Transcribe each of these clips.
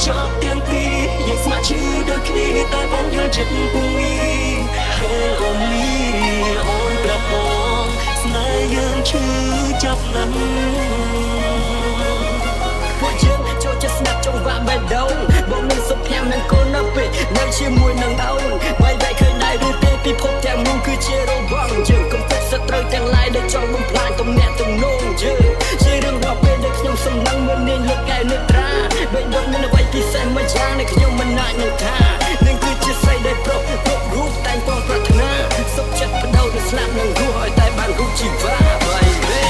ចប់ទាំងពីរយើងស្ម័គ្រជឿដូចគ្នាតែបងយល់ចិត្តពុំមានពេលអូនលីអូនប្រាប់បងស្នេហ៍យើងឈឺចាប់ណាស់ពួកយើងចូលចិត្តស្នាប់ចង្វាក់បេះដូងបងមានសុភមង្គលណាស់ពេកនៅជាមួយនឹងអូនបែកឃើញដែរឬទេពិភពទាំងមូលគឺជារង្វង់យើងកុំទុកសត្រូវទាំងឡាយដែលចង់បំផ្លាញទំនាក់ទំនងយើងជារឿងរាប់ពេលដែលខ្ញុំសំឡឹងមើលនាងលើកែវនេត្រាបេះដូងមានអ្វីពិសេសមួយយ៉ាងដែលខ្ញុំមិនអាចនឹងថានឹងគឺជាស្រីដែលប្រុសគ្រប់រូបតែងពងប្រាថ្នាសុខចិត្តបដូរទៅស្លាប់នឹងរស់ឲ្យតែបានរូបជីវ៉ា baby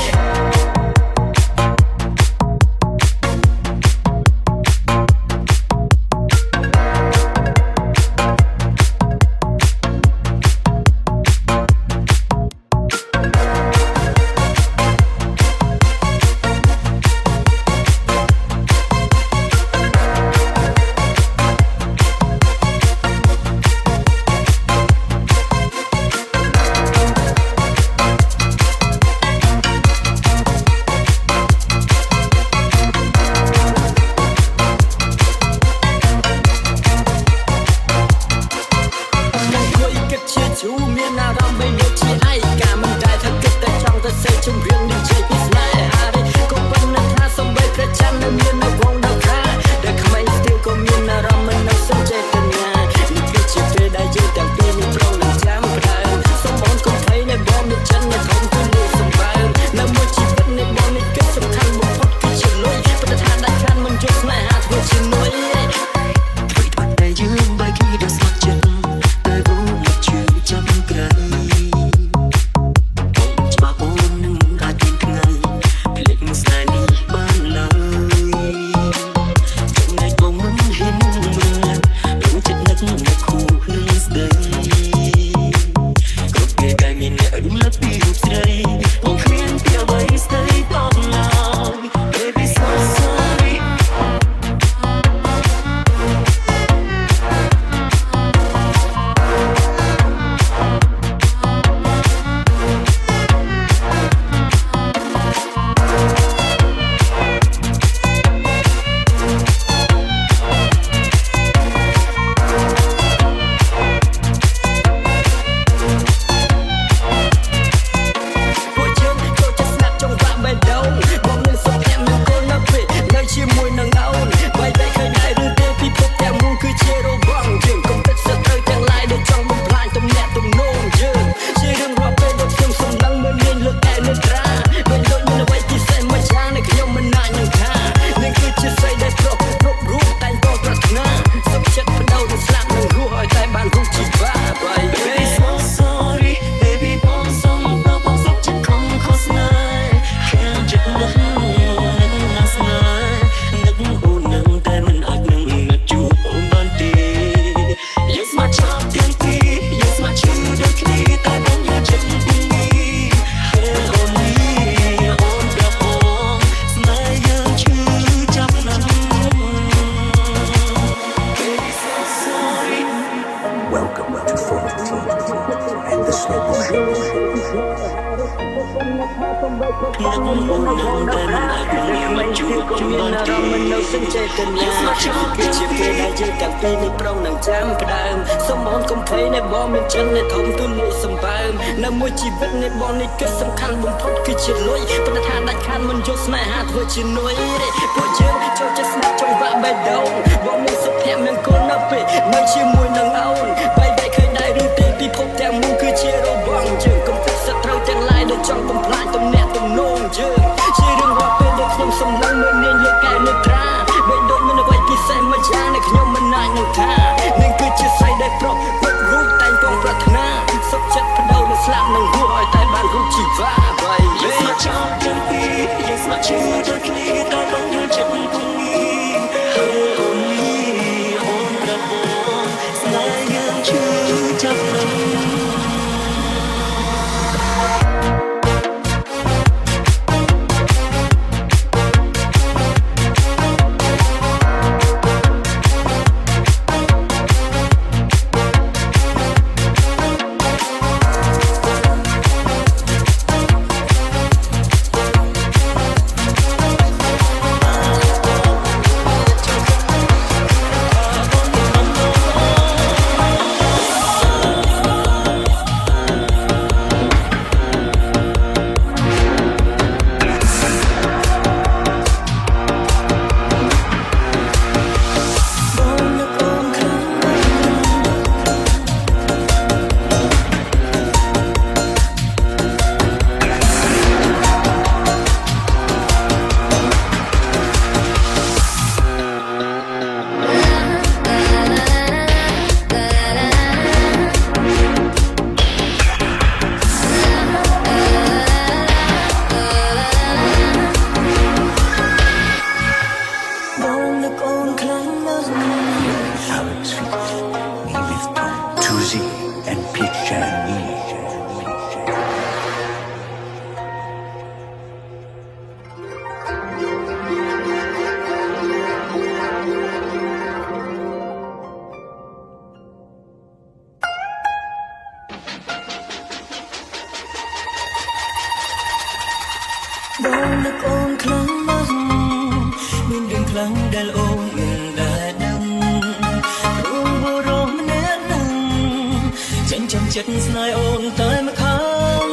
ចិត្តស្នេហ៍អូនតែម្ខាង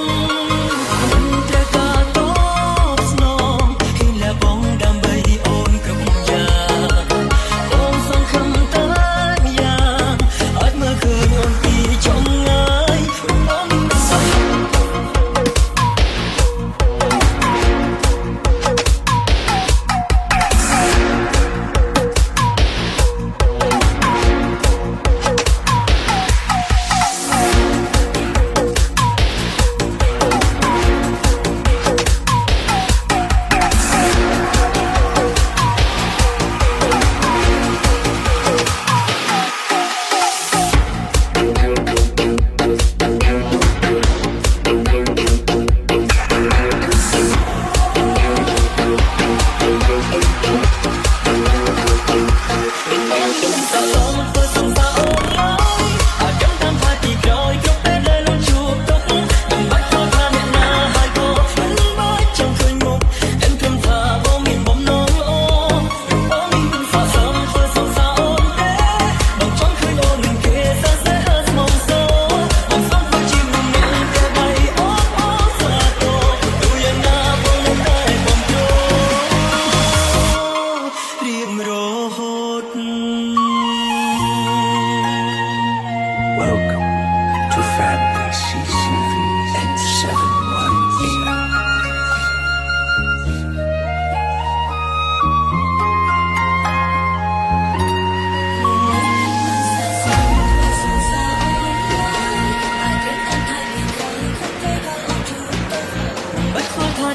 មិនត្រូវការតបស្នងហ៊ានលះបង់ដើម្បីអូនគ្រប់យ៉ាងអូនសង្ឃឹមតែម្យ៉ាងអត់មើលឃើញអូនពីចំងាយអូនមិនស្អី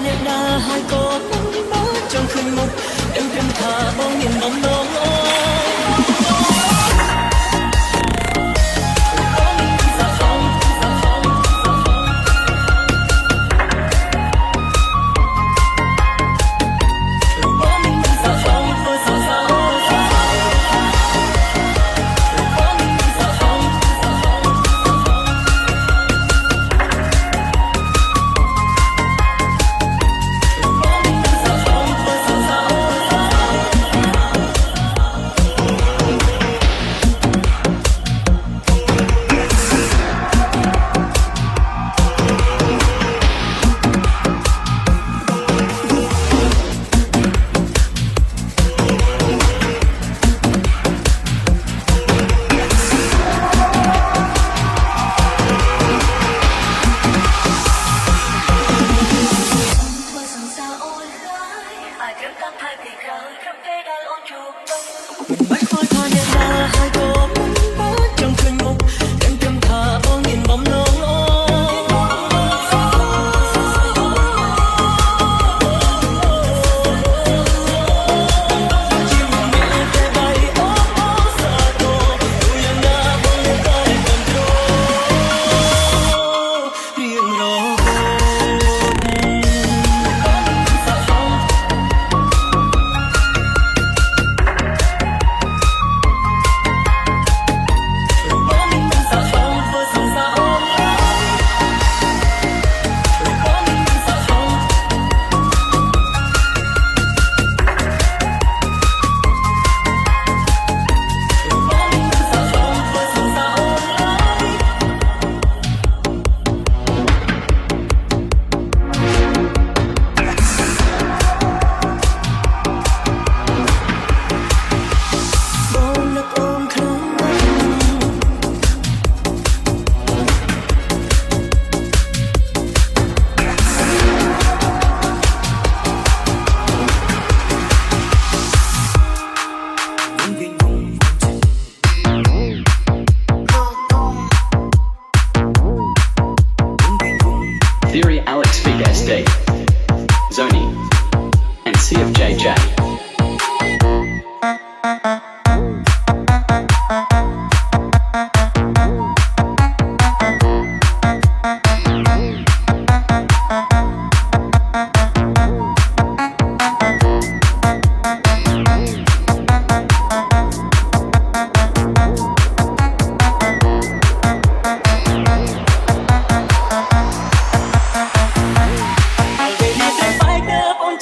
អ្នកណាហើយក៏មិនមកចង់ឃើញមុខអឹមព្រមថាបងមានបំណងអូ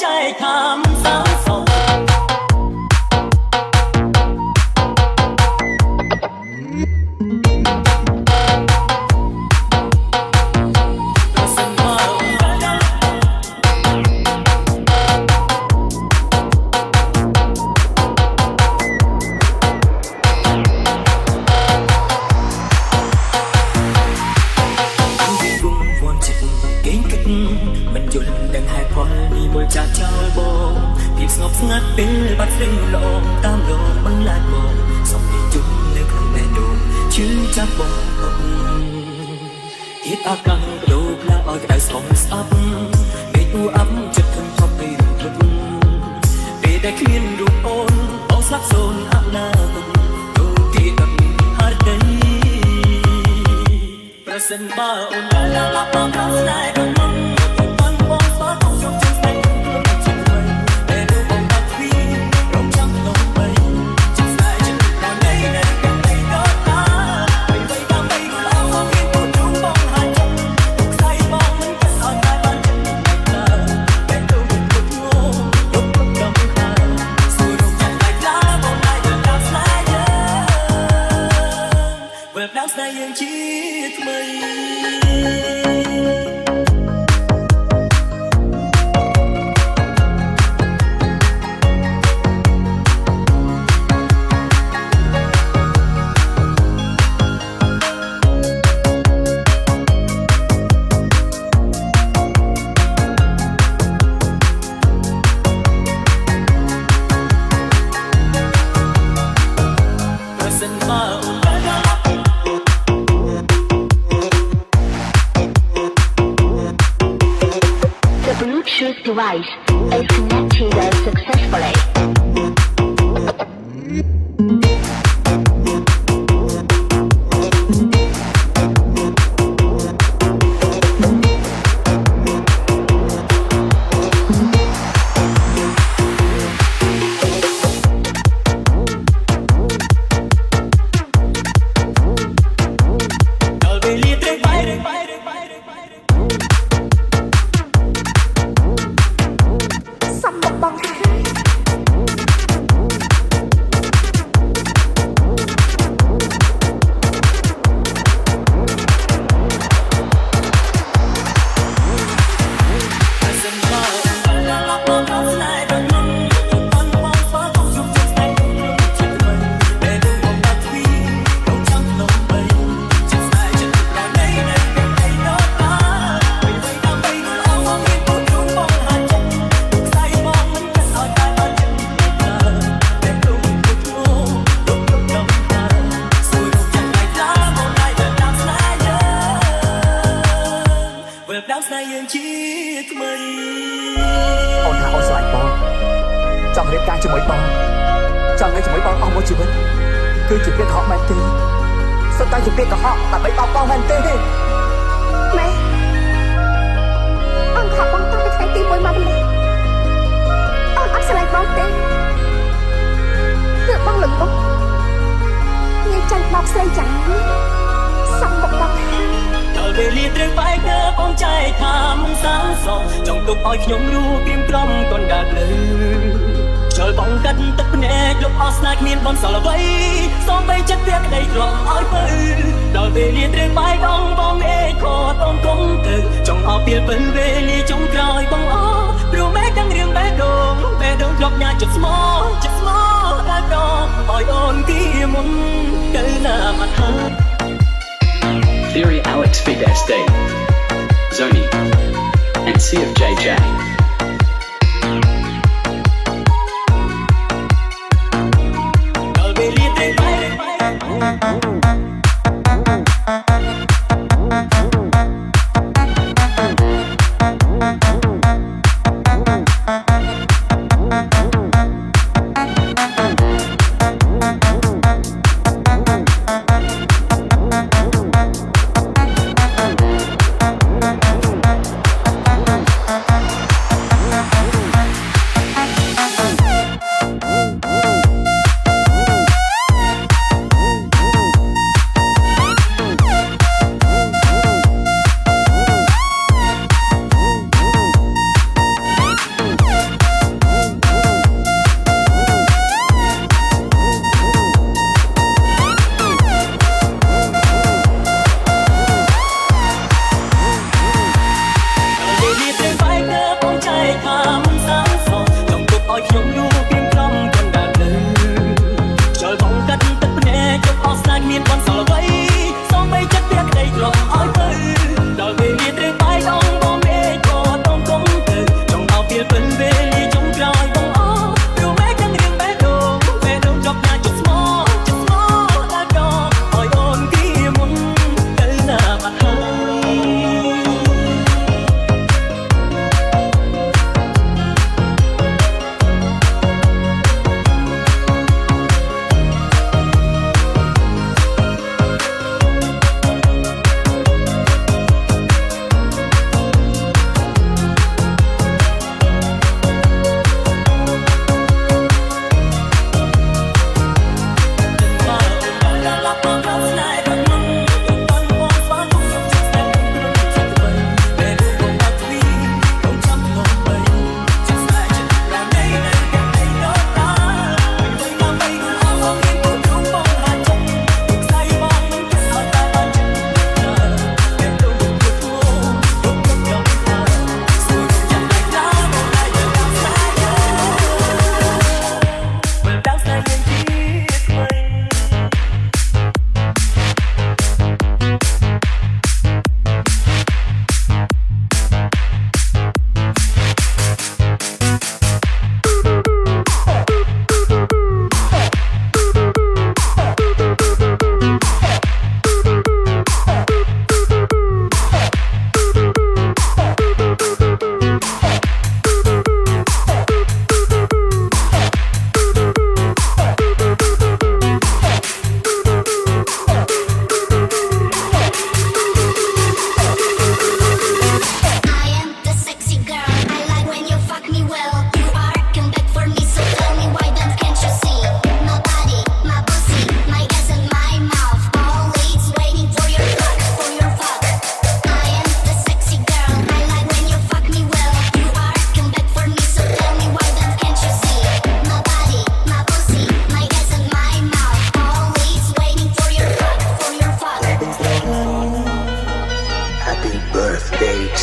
ใจคำสาวสอง ពេលបាត់ស្រីលងតាមដងបន្លាចបងសំលេងជុំនៅក្នុងបេះដូងឈឺចាប់បងទៀតអាកាំងបដូរផ្លាឲ្យក្តៅស្អប់ស្អប់មេឃអ៊ូអាប់ចិត្តធំថប់ពេលរត់ពេលដែលគ្មានរូបអូនបងស្លាប់សូនអាប់ណាទូទីដល់ហាត់ដីប្រសិនបើអូនឡាឡាបងខំស្នេហ៍បងបងបងស្គាល់បងជុំចិត្តស្នេហ៍ស្នេហ៍យើងជាថ្មី Bluetooth device is connected successfully. Theory Alex Fit SD, Zoni, and CFJJ.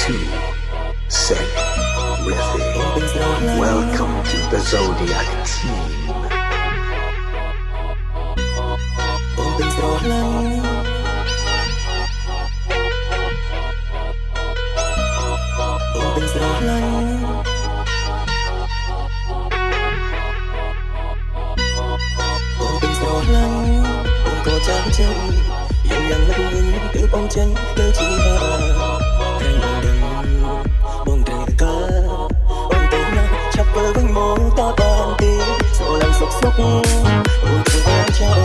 2, set, riffing. Welcome to the Zodiac team. Yêu yang lắc ngưng từ bóng chân từ chỉ và rành đừng buông trời ca ôm tay nhau chắp vỡ vinh môi ta bàn tin rồi làm sốc sốc ôm từ ôm trao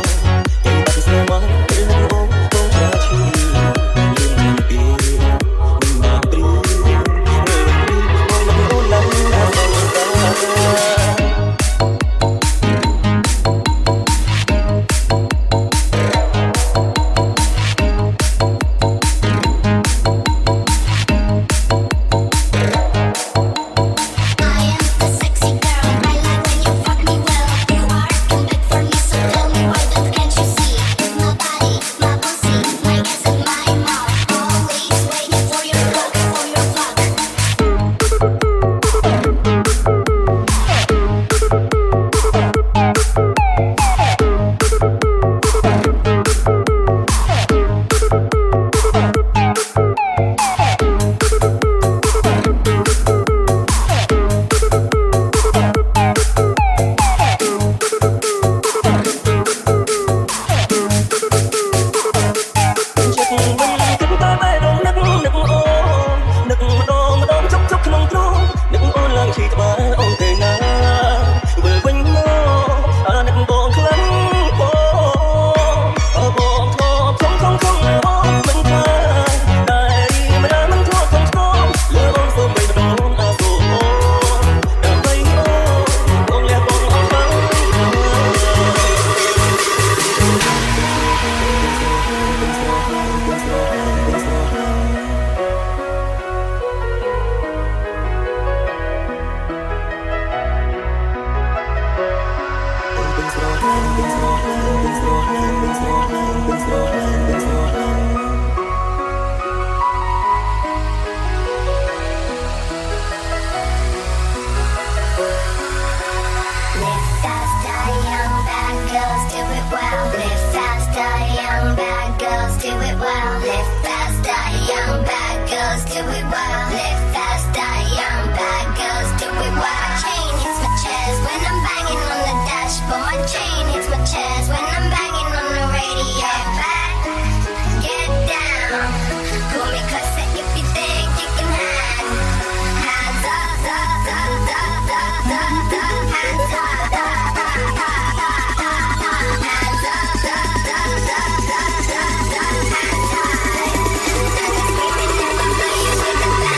tình bạn sao mà cứ lăn ôm ôm cha chi đừng thằng yêu mình mà đi người đi ngồi lặng ôn lặng ta Hands up.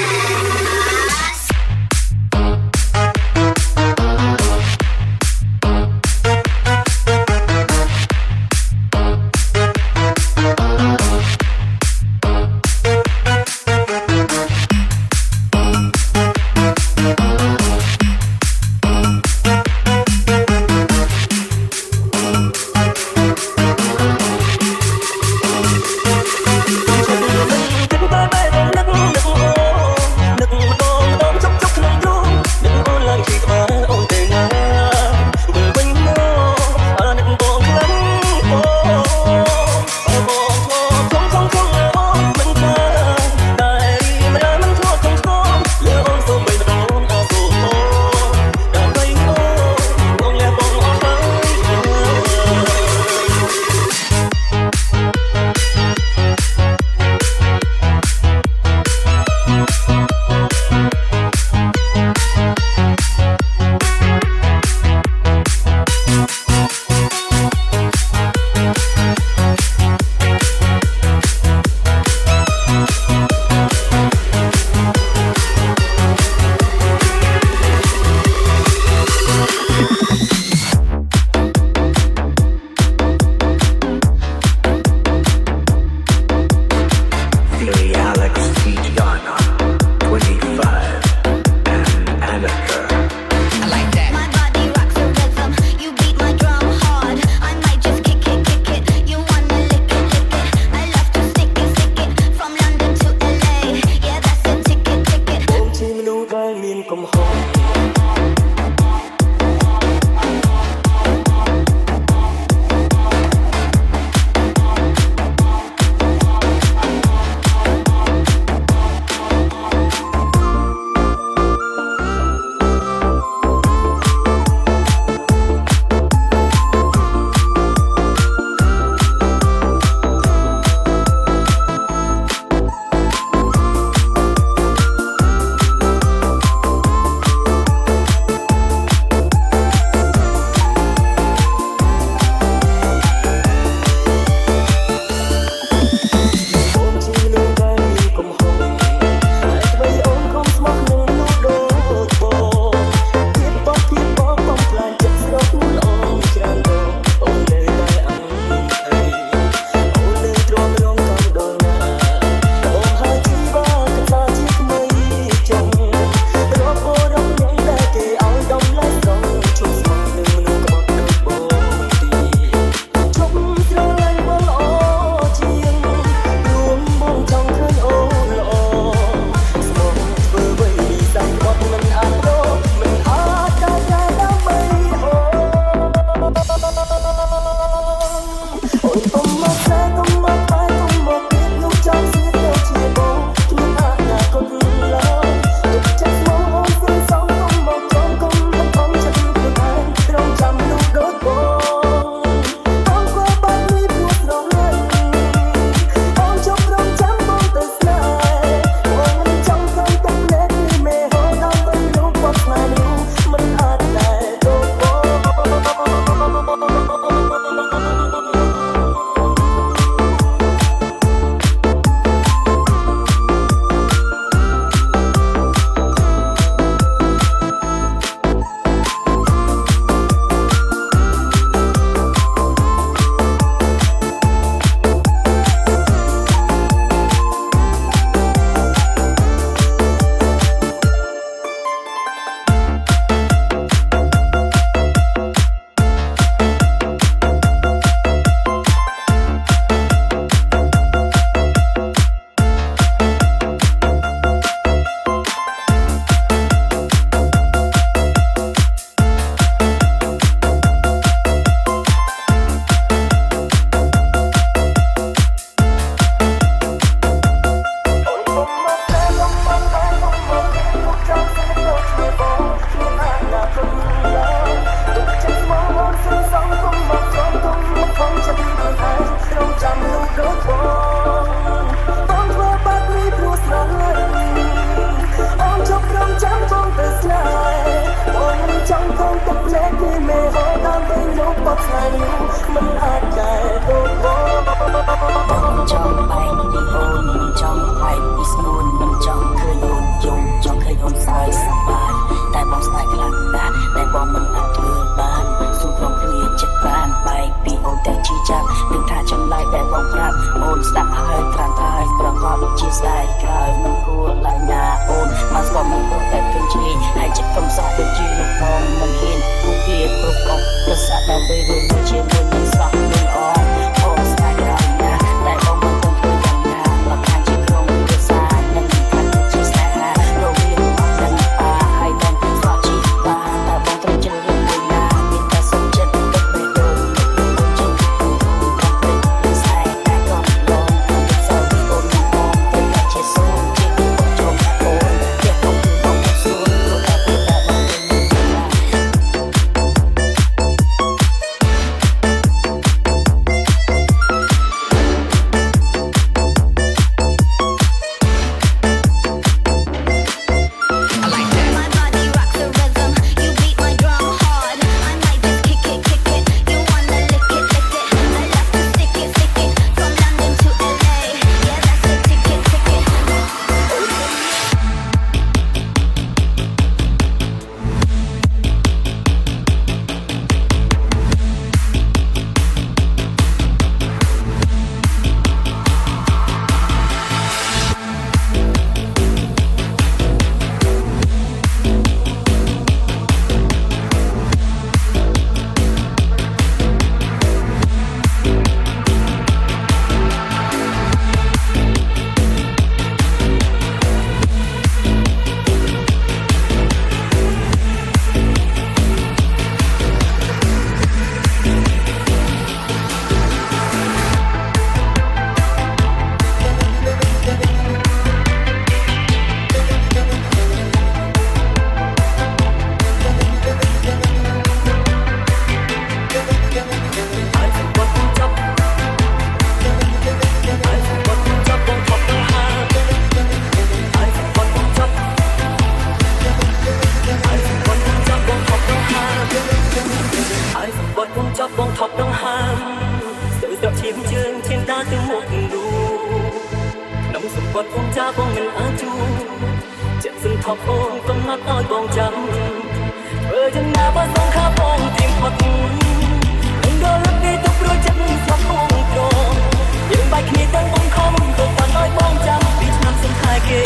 តែបងប្រាប់អូនស្ដាប់ហើយត្រាំហើយប្រកបជាស្ដាយក្រោយមិនគួរឡើយណាអូនមកស្គាល់មកតែឃើញជិះហើយចិត្តកំសត់ដូចជាលោកបងមិនហ៊ានគូពីគ្រប់អស់ប្រសាទដល់ពេលរឿងជាមួយនឹងសោះនឹងអងអូនស្ដាយក្រោយណាតែបងមិនต้องធ្វើយ៉ាងណាបើខាងជាក្រុមភាសានឹងខាងជាស្នេហារវាងអត់ដឹងហើយបងស្គាល់ជីបាតែបងត្រូវចិត្តរឿងមួយណាមានតែសុខចិត្តទៅបេះដូងចិត្តស្នេហ៍តែក៏លងសោកអូនបងទៅជាសូមជាជុំអូនជាបងបងសួរព្រោះតែបង My body rock the rhythm. You beat my drum hard. I might just kick it, kick it. You wanna lick it, lick it. I love to stick it, stick it. From London to LA. Yeah, that's a ticket, ticket.បងថប់ដង្ហើមស្ទើរតែឈាមជើងឈានដើរទៅមុខឌូក្នុងសម្បត្តិបងចាបងមិនអាចជួចិត្តសឹងថប់អូនកំណត់ឲ្យបងចាំធ្វើយ៉ាងណាបើសងខាបងទៀងផុតនឹងដល់ពេលទៅព្រួយចិត្តស្លាប់បងក្រយើងបែកគ្នាទាំងបងខំទៅបានឲ្យបងចាំពីឆ្នាំសង្ខែគេ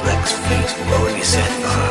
Lex Feet, Rolling Set by